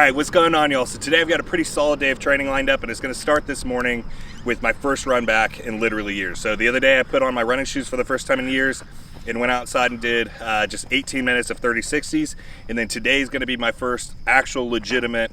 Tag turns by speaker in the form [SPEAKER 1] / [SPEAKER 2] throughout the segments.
[SPEAKER 1] right, what's going on, y'all? So today I've got a pretty solid day of training lined up, and it's going to start this morning with my first run back in literally years. So the other day I put on my running shoes for the first time in years and went outside and did just 18 minutes of 30-60s. And then today's going to be my first actual legitimate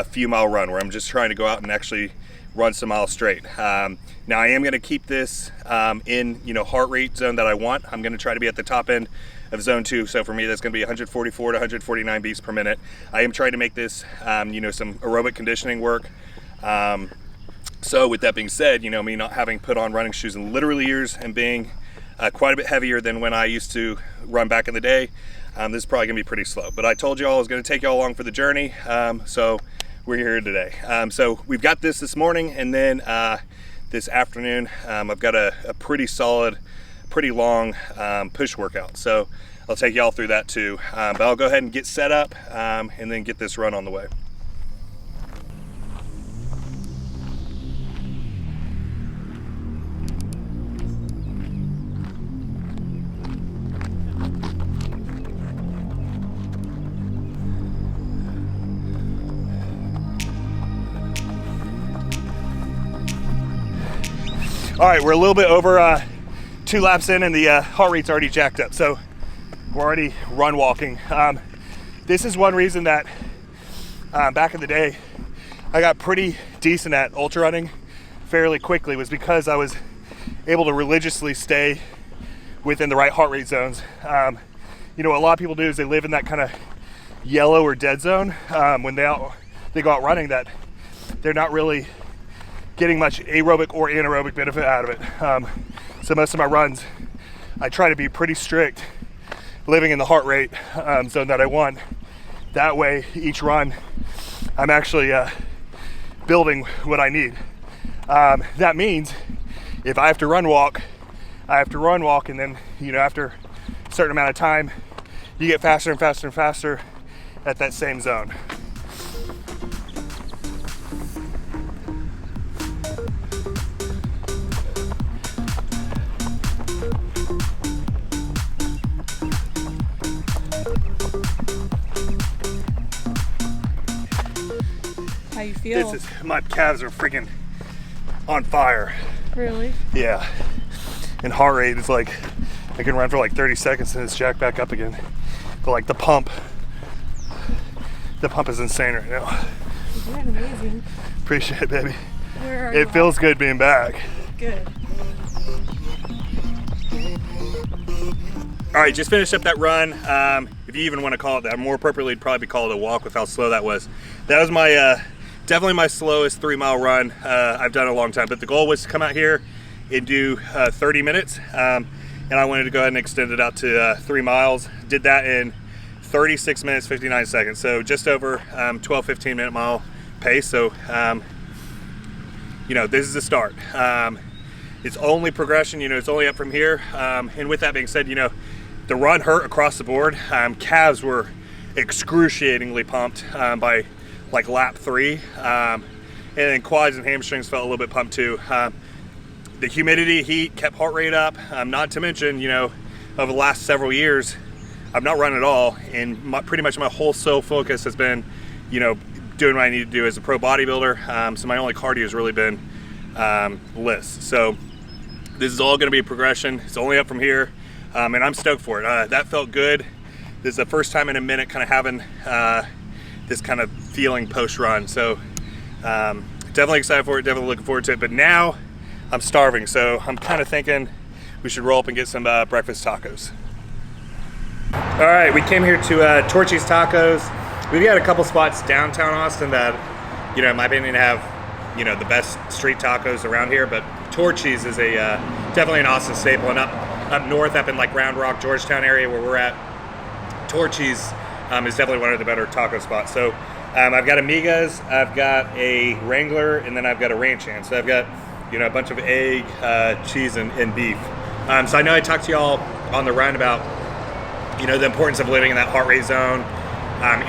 [SPEAKER 1] few mile run where I'm just trying to go out and actually run some miles straight. Now I am going to keep this in heart rate zone that I want. I'm going to try to be at the top end of zone 2, so for me that's going to be 144 to 149 beats per minute. I am trying to make this some aerobic conditioning work. So with that being said, me not having put on running shoes in literally years and being quite a bit heavier than when I used to run back in the day, this is probably gonna be pretty slow. But I told y'all I was gonna take y'all along for the journey, so we're here today. So we've got this morning, and then this afternoon I've got a pretty solid, pretty long push workout. So I'll take y'all through that too. But I'll go ahead and get set up and then get this run on the way. All right, we're a little bit over 2 laps in, and the heart rate's already jacked up. So we're already run walking. This is one reason that back in the day, I got pretty decent at ultra running fairly quickly, was because I was able to religiously stay within the right heart rate zones. What a lot of people do is they live in that kind of yellow or dead zone when they go out running, that they're not really getting much aerobic or anaerobic benefit out of it. So most of my runs, I try to be pretty strict, living in the heart rate zone that I want. That way, each run, I'm actually building what I need. That means if I have to run walk, I have to run walk, and then after a certain amount of time, you get faster and faster and faster at that same zone.
[SPEAKER 2] How you feel?
[SPEAKER 1] My calves are freaking on fire.
[SPEAKER 2] Really?
[SPEAKER 1] Yeah. And heart rate is like, I can run for like 30 seconds and it's jacked back up again. But like the pump is insane right now.
[SPEAKER 2] You're doing amazing.
[SPEAKER 1] Appreciate it, baby.
[SPEAKER 2] Where are
[SPEAKER 1] it
[SPEAKER 2] you
[SPEAKER 1] feels
[SPEAKER 2] at?
[SPEAKER 1] good being back.
[SPEAKER 2] Good.
[SPEAKER 1] All right, just finished up that run. If you even want to call it that, more appropriately, it'd probably be called a walk with how slow that was. That was my definitely my slowest 3-mile run I've done in a long time. But the goal was to come out here and do 30 minutes, and I wanted to go ahead and extend it out to 3 miles. Did that in 36 minutes 59 seconds, so just over 12-15 minute mile pace. So this is a start. It's only progression. It's only up from here. And with that being said, the run hurt across the board. Calves were excruciatingly pumped by like lap 3, and then quads and hamstrings felt a little bit pumped too. The humidity, heat kept heart rate up. Not to mention, over the last several years, I've not run at all, and pretty much my whole sole focus has been, doing what I need to do as a pro bodybuilder. So my only cardio has really been lifts. So this is all going to be a progression. It's only up from here, and I'm stoked for it. That felt good. This is the first time in a minute kind of having this kind of feeling post-run. So definitely excited for it, definitely looking forward to it. But now I'm starving, so I'm kind of thinking we should roll up and get some breakfast tacos. All right, we came here to Torchy's Tacos. We've got a couple spots downtown Austin that, in my opinion, have the best street tacos around here, but Torchy's is a definitely an Austin staple. And up north, up in like Round Rock, Georgetown area where we're at, Torchy's is definitely one of the better taco spots. So I've got Amigas, I've got a Wrangler, and then I've got a Ranch Hand. So I've got a bunch of egg, cheese, and beef. So I know I talked to y'all on the run about the importance of living in that heart rate zone.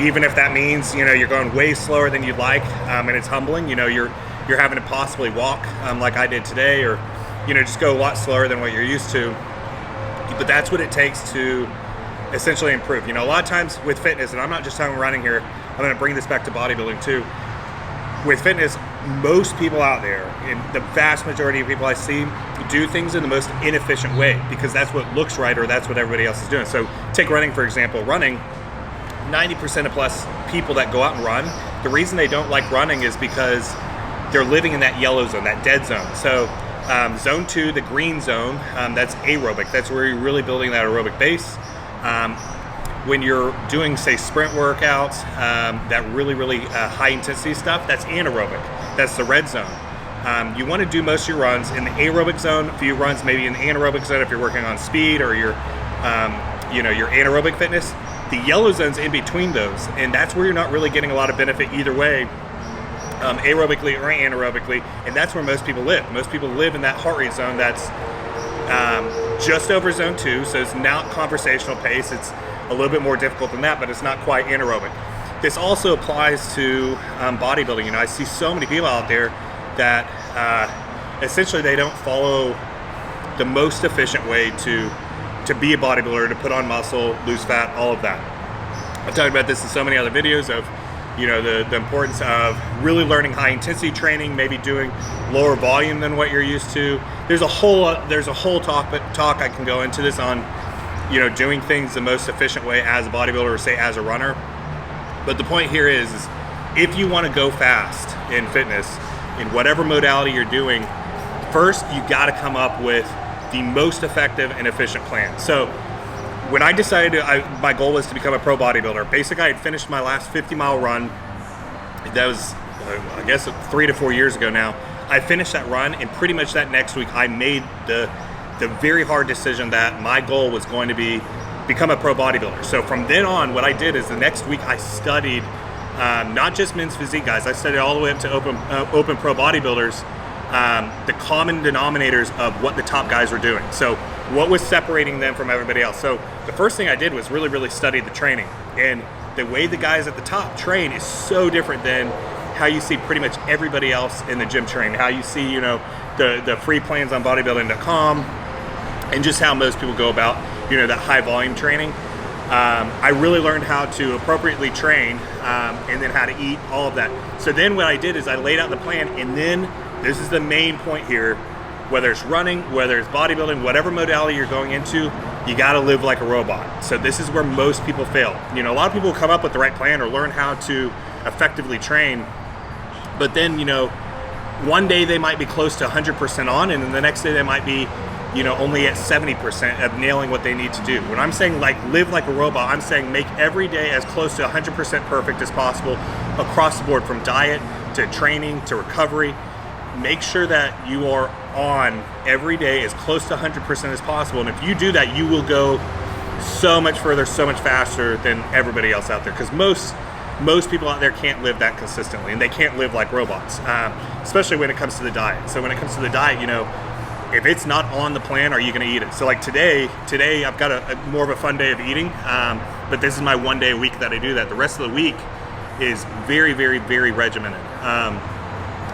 [SPEAKER 1] Even if that means you're going way slower than you'd like, and it's humbling. You're having to possibly walk like I did today, or just go a lot slower than what you're used to. But that's what it takes to essentially improve. A lot of times with fitness, and I'm not just talking running here, going to bring this back to bodybuilding too. With fitness, most people out there, and the vast majority of people I see, do things in the most inefficient way because that's what looks right or that's what everybody else is doing. So take running, for example. Running, 90% of plus people that go out and run, the reason they don't like running is because they're living in that yellow zone, that dead zone. So zone 2, the green zone, that's aerobic. That's where you're really building that aerobic base. When you're doing, say, sprint workouts, that really high intensity stuff, that's anaerobic. That's the red zone. You want to do most of your runs in the aerobic zone, a few runs maybe in the anaerobic zone if you're working on speed or your anaerobic fitness. The yellow zone's in between those, and that's where you're not really getting a lot of benefit either way, aerobically or anaerobically, and that's where most people live. Most people live in that heart rate zone that's just over zone 2, so it's not conversational pace. It's a little bit more difficult than that, but it's not quite anaerobic. This also applies to bodybuilding. You know, I see so many people out there that essentially they don't follow the most efficient way to be a bodybuilder, to put on muscle, lose fat, all of that. I've talked about this in so many other videos of, you know, the importance of really learning high intensity training, maybe doing lower volume than what you're used to. There's a whole talk I can go into this on, you know, doing things the most efficient way as a bodybuilder or say as a runner. But the point here is if you want to go fast in fitness, in whatever modality you're doing, first you got to come up with the most effective and efficient plan. So when I decided my goal was to become a pro bodybuilder, basically I had finished my last 50-mile run. That was, I guess, 3 to 4 years ago now. I finished that run, and pretty much that next week I made the very hard decision that my goal was going to become a pro bodybuilder. So from then on, what I did is the next week I studied not just men's physique guys, I studied all the way up to open pro bodybuilders, the common denominators of what the top guys were doing. So what was separating them from everybody else? So the first thing I did was really study the training. And the way the guys at the top train is so different than how you see pretty much everybody else in the gym train, how you see, you know, the free plans on bodybuilding.com, and just how most people go about, you know, that high volume training. I really learned how to appropriately train and then how to eat, all of that. So then what I did is I laid out the plan, and then this is the main point here, whether it's running, whether it's bodybuilding, whatever modality you're going into, you gotta live like a robot. So this is where most people fail. You know, a lot of people come up with the right plan or learn how to effectively train, but then, you know, one day they might be close to 100% on, and then the next day they might be, you know, only at 70% of nailing what they need to do. When I'm saying like live like a robot, I'm saying make every day as close to 100% perfect as possible across the board, from diet to training to recovery. Make sure that you are on every day as close to 100% as possible. And if you do that, you will go so much further, so much faster than everybody else out there. Because most people out there can't live that consistently, and they can't live like robots, especially when it comes to the diet. So when it comes to the diet, you know, if it's not on the plan, are you going to eat it? So like today I've got a more of a fun day of eating, but this is my one day a week that I do that. The rest of the week is very regimented,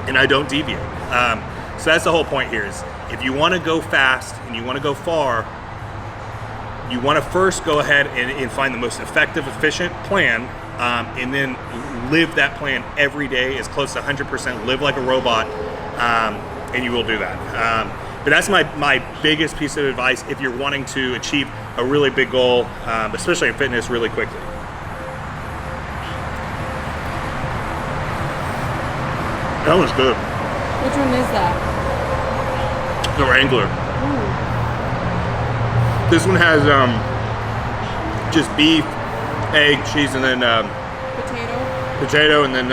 [SPEAKER 1] and I don't deviate. So that's the whole point here, is if you want to go fast and you want to go far, you want to first go ahead and find the most effective, efficient plan, and then live that plan every day as close to 100%, live like a robot, and you will do that. But that's my biggest piece of advice if you're wanting to achieve a really big goal, especially in fitness, really quickly. That was good.
[SPEAKER 2] Which one is that?
[SPEAKER 1] The Wrangler.
[SPEAKER 2] Ooh.
[SPEAKER 1] This one has just beef, egg, cheese, and then potato, and then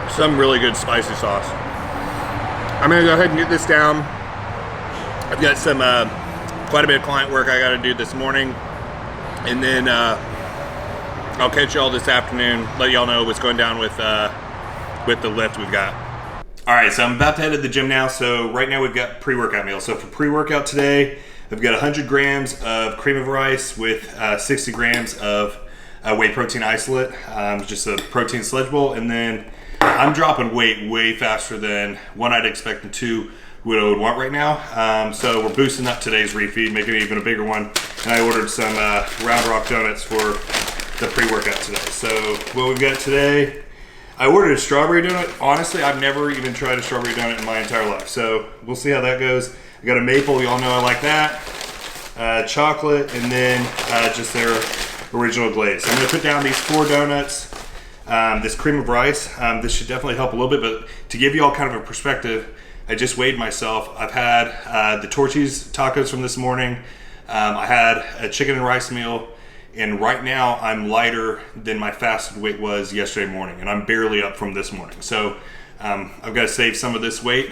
[SPEAKER 1] some really good spicy sauce. I'm gonna go ahead and get this down. I've got some quite a bit of client work I got to do this morning, and then I'll catch y'all this afternoon. Let y'all know what's going down with the lift we've got. All right, so I'm about to head to the gym now. So right now we've got pre-workout meals. So for pre-workout today, I've got 100 grams of cream of rice with 60 grams of whey protein isolate, just a protein sludge bowl, and then I'm dropping weight way faster than one I'd expect and two what I would want right now. So we're boosting up today's refeed, making it even a bigger one. And I ordered some Round Rock donuts for the pre-workout today. So what we've got today, I ordered a strawberry donut. Honestly, I've never even tried a strawberry donut in my entire life. So we'll see how that goes. I got a maple, y'all know I like that. Chocolate, and then just their original glaze. So I'm gonna put down these 4 donuts, this cream of rice. This should definitely help a little bit, but to give you all kind of a perspective, I just weighed myself. I've had the Torchy's tacos from this morning. I had a chicken and rice meal, and right now I'm lighter than my fasted weight was yesterday morning, and I'm barely up from this morning. So I've got to save some of this weight.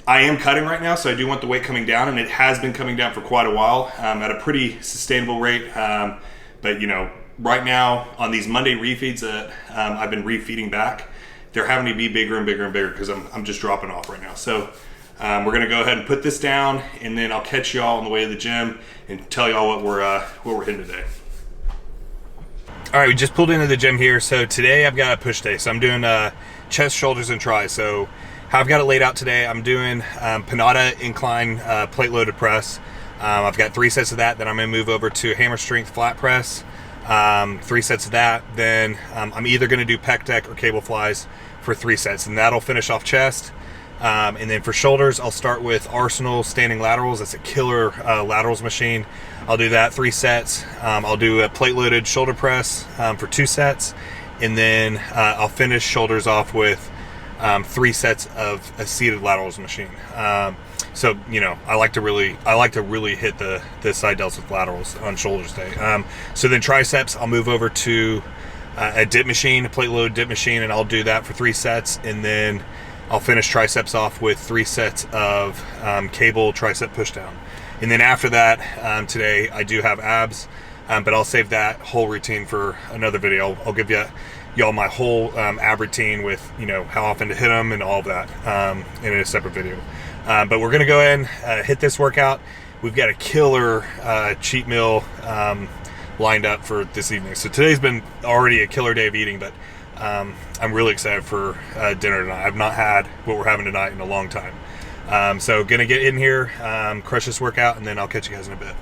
[SPEAKER 1] I am cutting right now, so I do want the weight coming down, and it has been coming down for quite a while at a pretty sustainable rate. But you know, right now on these Monday refeeds that I've been refeeding back, they're having to be bigger and bigger and bigger because I'm just dropping off right now. So we're gonna go ahead and put this down, and then I'll catch y'all on the way to the gym and tell y'all what we're hitting today. All right, we just pulled into the gym here. So today I've got a push day. So I'm doing chest, shoulders, and tries. So how I've got it laid out today, I'm doing Panada incline plate loaded press. I've got 3 sets of that. Then I'm gonna move over to hammer strength flat press. 3 sets of that. Then I'm either gonna do pec deck or cable flies for 3 sets, and that'll finish off chest. And then for shoulders, I'll start with Arsenal standing laterals. That's a killer laterals machine. I'll do that 3 sets. I'll do a plate loaded shoulder press for 2 sets, and then I'll finish shoulders off with 3 sets of a seated laterals machine. So you know, I like to really hit the side delts with laterals on shoulders day. So then triceps, I'll move over to a dip machine, a plate load dip machine, and I'll do that for 3 sets, and then I'll finish triceps off with 3 sets of cable tricep pushdown. And then after that, today I do have abs, but I'll save that whole routine for another video. I'll give y'all my whole ab routine with, you know, how often to hit them and all of that in a separate video. But we're gonna go ahead and hit this workout. We've got a killer cheat meal lined up for this evening. So today's been already a killer day of eating, but I'm really excited for dinner tonight. I've not had what we're having tonight in a long time. So gonna get in here, crush this workout, and then I'll catch you guys in a bit.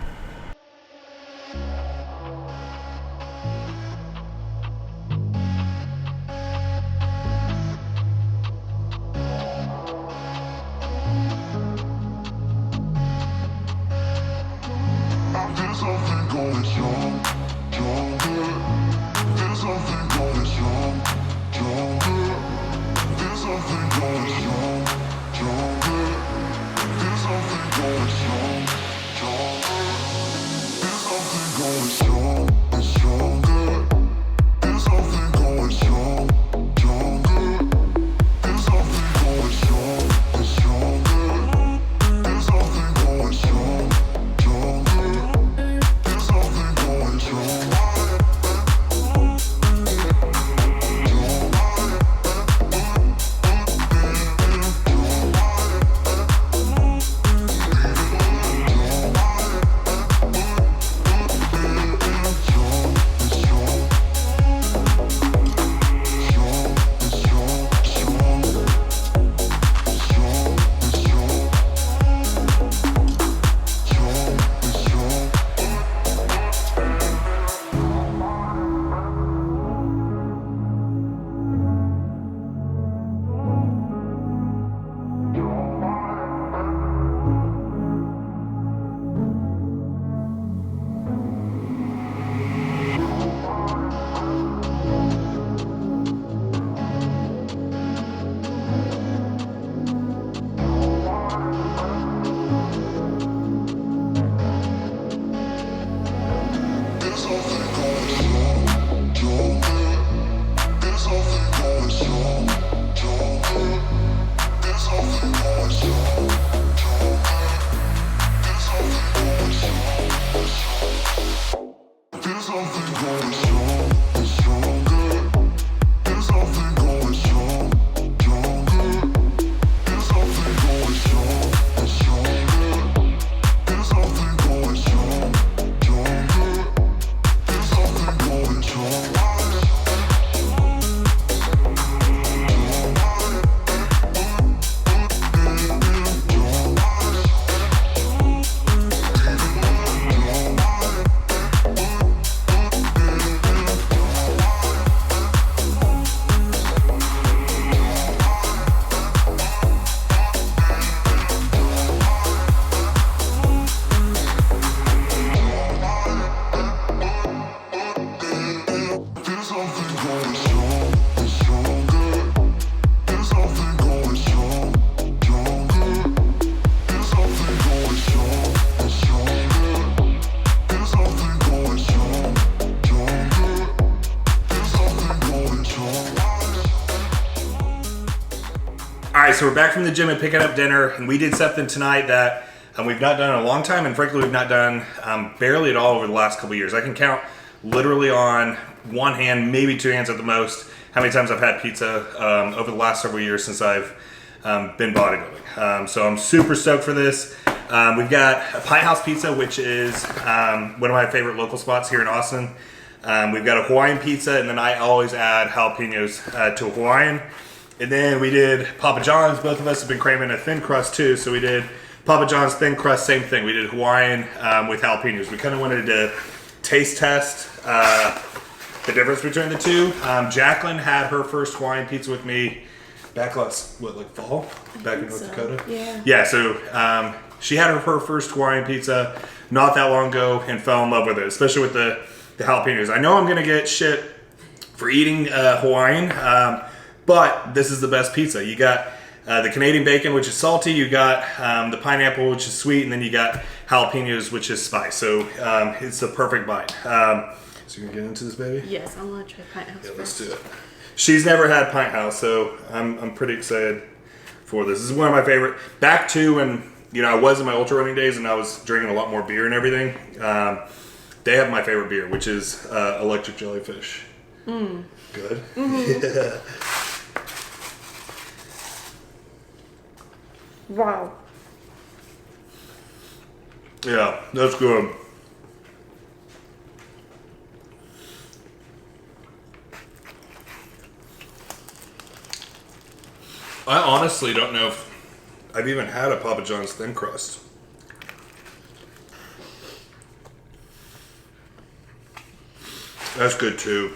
[SPEAKER 1] right, so we're back from the gym and picking up dinner, and we did something tonight that we've not done in a long time, and frankly, we've not done barely at all over the last couple years. I can count literally on one hand, maybe two hands at the most, how many times I've had pizza over the last several years since I've been bodybuilding. So I'm super stoked for this. We've got a Pint House Pizza, which is one of my favorite local spots here in Austin. We've got a Hawaiian pizza, and then I always add jalapenos to a Hawaiian. And then we did Papa John's. Both of us have been craving a thin crust too, so we did Papa John's thin crust, same thing. We did Hawaiian with jalapenos. We kind of wanted to taste test the difference between the two. Jacqueline had her first Hawaiian pizza with me back last, like fall? Back in North Dakota?
[SPEAKER 2] Yeah.
[SPEAKER 1] Yeah, so she had her first Hawaiian pizza not that long ago and fell in love with it, especially with the jalapenos. I know I'm going to get shit for eating Hawaiian, but this is the best pizza. You got the Canadian bacon, which is salty. You got the pineapple, which is sweet. And then you got jalapenos, which is spice. So it's the perfect bite. So you're going to get into this, baby?
[SPEAKER 2] Yes, I want to try Pint House
[SPEAKER 1] Yeah,
[SPEAKER 2] first.
[SPEAKER 1] let's do it. She's never had Pint House, so I'm pretty excited for this. This is one of my favorite. Back to when I was in my ultra running days and I was drinking a lot more beer and everything. They have my favorite beer, which is Electric Jellyfish. Good.
[SPEAKER 2] Mm-hmm.
[SPEAKER 1] Yeah.
[SPEAKER 2] Wow.
[SPEAKER 1] Yeah, that's good. I honestly don't know if I've even had a Papa John's thin crust. That's good too.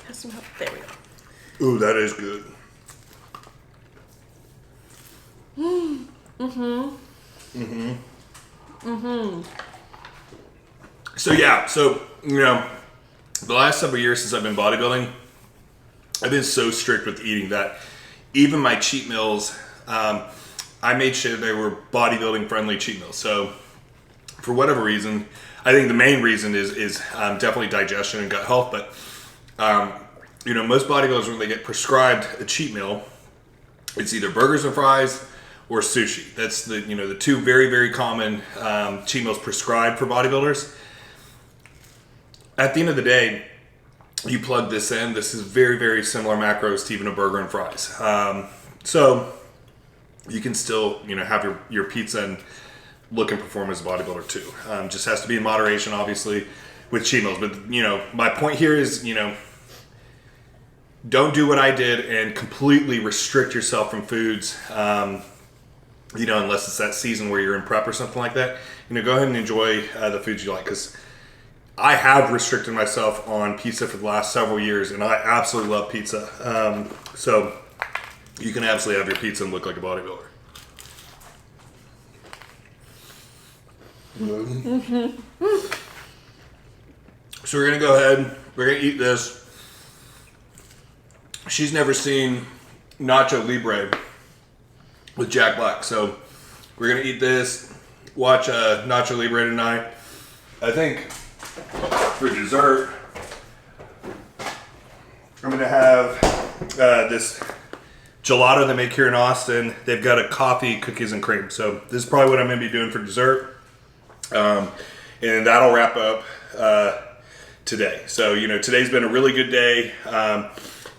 [SPEAKER 2] Has some help. There we go.
[SPEAKER 1] Ooh, that is good. So yeah, the last several years since I've been bodybuilding, I've been so strict with eating that even my cheat meals, I made sure they were bodybuilding friendly cheat meals. So for whatever reason, I think the main reason is definitely digestion and gut health. But most bodybuilders, when they get prescribed a cheat meal, it's either burgers and fries or sushi. That's the two very, very common cheat meals prescribed for bodybuilders. At the end of the day, you plug this in. This is very, very similar macros to even a burger and fries. So you can still have your pizza and look and perform as a bodybuilder too. Just has to be in moderation, obviously, with cheat meals. But my point here is don't do what I did and completely restrict yourself from foods. Unless it's that season where you're in prep or something like that. Go ahead and enjoy the foods you like, because I have restricted myself on pizza for the last several years, and I absolutely love pizza. So you can absolutely have your pizza and look like a bodybuilder. So we're gonna go ahead. We're gonna eat this. She's never seen Nacho Libre with Jack Black, so we're gonna eat this. Watch Nacho Libre tonight. I think for dessert, I'm gonna have this gelato they make here in Austin. They've got a coffee, cookies, and cream. So this is probably what I'm gonna be doing for dessert. And that'll wrap up today. So, today's been a really good day.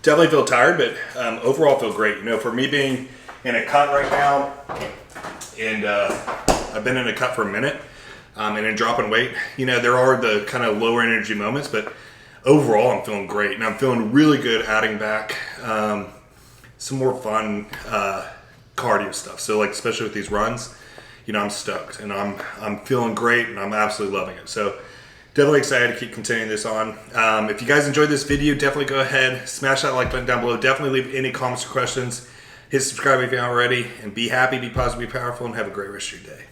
[SPEAKER 1] Definitely feel tired, but overall feel great. For me being in a cut right now, and I've been in a cut for a minute, and in dropping weight, there are the kind of lower energy moments, but overall I'm feeling great. And I'm feeling really good adding back some more fun cardio stuff. So especially with these runs, I'm stoked and I'm feeling great and I'm absolutely loving it. So definitely excited to keep continuing this on. If you guys enjoyed this video, definitely go ahead, smash that like button down below. Definitely leave any comments or questions. Hit subscribe if you haven't already, and be happy, be positive, be powerful, and have a great rest of your day.